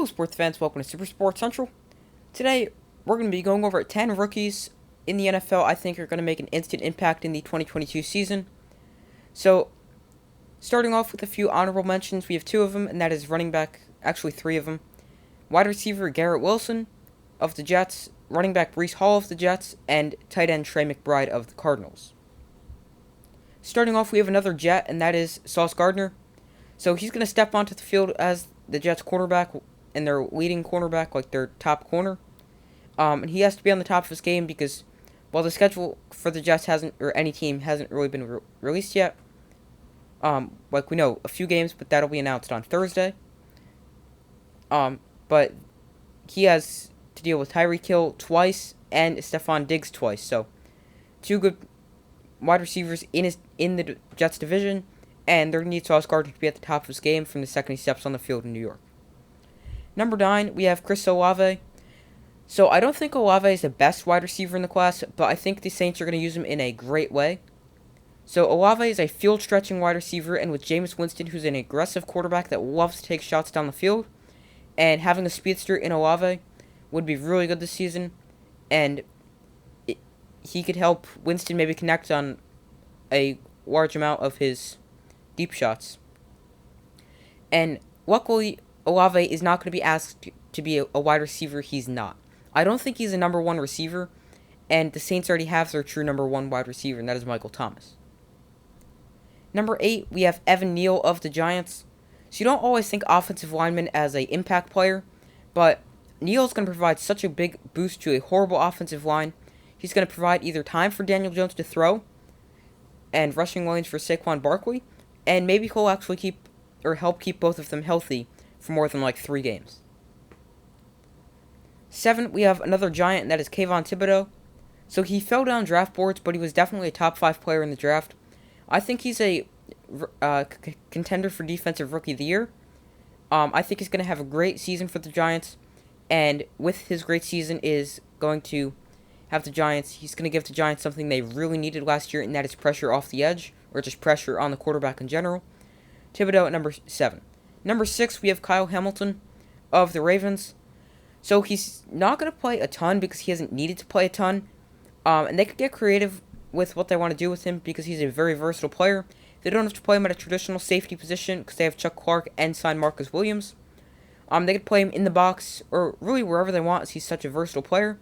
Hello, sports fans. Welcome to Super Sports Central. Today, we're going to be going over 10 rookies in the NFL I think are going to make an instant impact in the 2022 season. So, starting off with a few honorable mentions, we have two of them, and that is running back, actually three of them. Wide receiver Garrett Wilson of the Jets, running back Breece Hall of the Jets, and tight end Trey McBride of the Cardinals. Starting off, we have another Jet, and that is Sauce Gardner. So he's going to step onto the field as the Jets quarterback and their leading cornerback, like their top corner. And he has to be on the top of his game because while the schedule for the Jets or any team hasn't really been released yet, like we know, a few games, but that'll be announced on Thursday. But he has to deal with Tyreek Hill twice and Stephon Diggs twice. So, two good wide receivers in the Jets division, and they're going to need Sauce Gardner to be at the top of his game from the second he steps on the field in New York. Number 9, we have Chris Olave. So I don't think Olave is the best wide receiver in the class, but I think the Saints are going to use him in a great way. So Olave is a field-stretching wide receiver, and with Jameis Winston, who's an aggressive quarterback that loves to take shots down the field, and having a speedster in Olave would be really good this season, and he could help Winston maybe connect on a large amount of his deep shots. And luckily, Olave is not going to be asked to be a wide receiver he's not. I don't think he's a number one receiver, and the Saints already have their true number one wide receiver, and that is Michael Thomas. Number 8, we have Evan Neal of the Giants. So you don't always think offensive lineman as an impact player, but Neal is going to provide such a big boost to a horrible offensive line. He's going to provide either time for Daniel Jones to throw and rushing lanes for Saquon Barkley, and maybe he'll actually help keep both of them healthy for more than 3 games. 7, we have another Giant, and that is Kayvon Thibodeau. So he fell down draft boards, but he was definitely a top 5 player in the draft. I think he's a contender for Defensive Rookie of the Year. I think he's going to have a great season for the Giants, and with his great season is going to have he's going to give the Giants something they really needed last year, and that is pressure off the edge, or just pressure on the quarterback in general. Thibodeau at number 7. Number 6, we have Kyle Hamilton of the Ravens. So he's not going to play a ton because he hasn't needed to play a ton. And they could get creative with what they want to do with him because he's a very versatile player. They don't have to play him at a traditional safety position because they have Chuck Clark and signed Marcus Williams. They could play him in the box or really wherever they want as he's such a versatile player.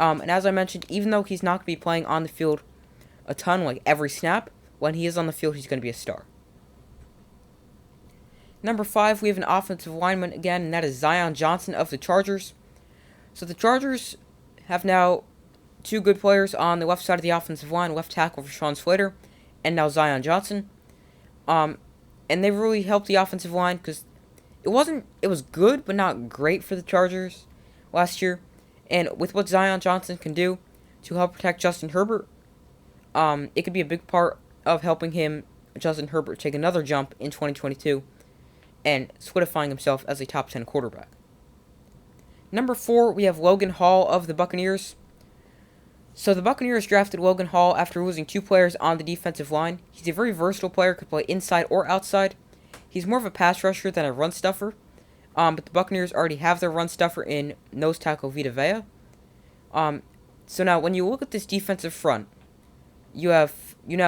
And as I mentioned, even though he's not going to be playing on the field a ton, like every snap, when he is on the field, he's going to be a star. Number 5, we have an offensive lineman again, and that is Zion Johnson of the Chargers. So the Chargers have now 2 good players on the left side of the offensive line, left tackle Rashawn Slater, and now Zion Johnson. And they really helped the offensive line because it was good, but not great for the Chargers last year. And with what Zion Johnson can do to help protect Justin Herbert, it could be a big part of helping Justin Herbert, take another jump in 2022 and solidifying himself as a top 10 quarterback. Number 4, we have Logan Hall of the Buccaneers. So the Buccaneers drafted Logan Hall after losing 2 players on the defensive line. He's a very versatile player, could play inside or outside. He's more of a pass rusher than a run stuffer. But the Buccaneers already have their run stuffer in nose tackle Vita Vea. So now when you look at this defensive front, you now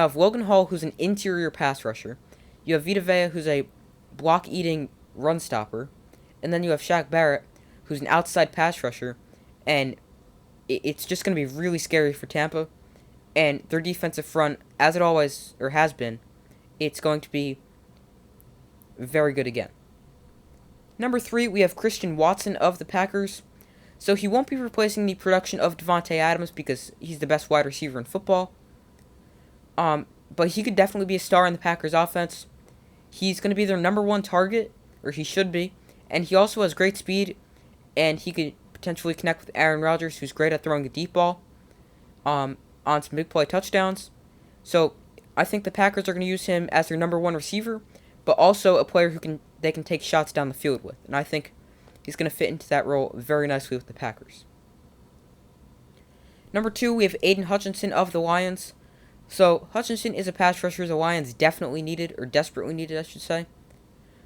have Logan Hall, who's an interior pass rusher. You have Vita Vea, who's a block-eating run stopper. And then you have Shaq Barrett, who's an outside pass rusher. And it's just going to be really scary for Tampa. And their defensive front, as it always, or has been, it's going to be very good again. Number 3, we have Christian Watson of the Packers. So he won't be replacing the production of Devontae Adams because he's the best wide receiver in football. But he could definitely be a star in the Packers offense. He's going to be their number 1 target, or he should be. And he also has great speed, and he could potentially connect with Aaron Rodgers, who's great at throwing a deep ball on some big play touchdowns. So I think the Packers are going to use him as their number 1 receiver, but also a player they can take shots down the field with. And I think he's going to fit into that role very nicely with the Packers. Number 2, we have Aiden Hutchinson of the Lions. So Hutchinson is a pass rusher the Lions definitely needed, or desperately needed, I should say.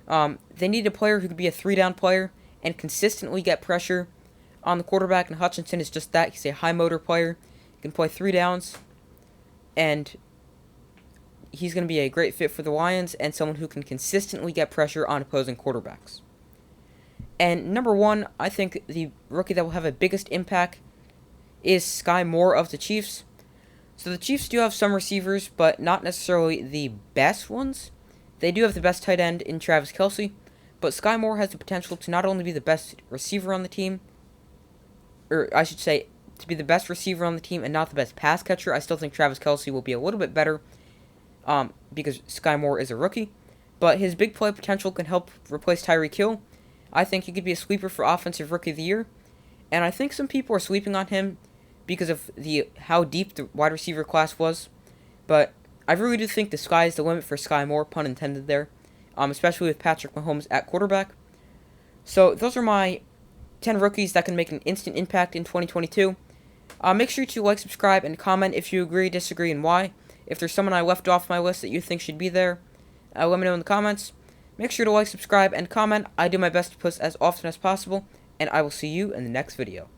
They needed a player who could be a 3-down player, and consistently get pressure on the quarterback, and Hutchinson is just that. He's a high motor player. He can play 3 downs, and he's going to be a great fit for the Lions and someone who can consistently get pressure on opposing quarterbacks. And number 1, I think the rookie that will have the biggest impact is Sky Moore of the Chiefs. So the Chiefs do have some receivers, but not necessarily the best ones. They do have the best tight end in Travis Kelce, but Sky Moore has the potential to not only be the best receiver on the team, or I should say, to be the best receiver on the team and not the best pass catcher. I still think Travis Kelce will be a little bit better because Sky Moore is a rookie, but his big play potential can help replace Tyreek Hill. I think he could be a sleeper for Offensive Rookie of the Year, and I think some people are sleeping on him because of how deep the wide receiver class was, but I really do think the sky is the limit for Sky Moore, pun intended there, especially with Patrick Mahomes at quarterback. So those are my 10 rookies that can make an instant impact in 2022. Make sure to like, subscribe, and comment if you agree, disagree, and why. If there's someone I left off my list that you think should be there, let me know in the comments. Make sure to like, subscribe, and comment. I do my best to post as often as possible, and I will see you in the next video.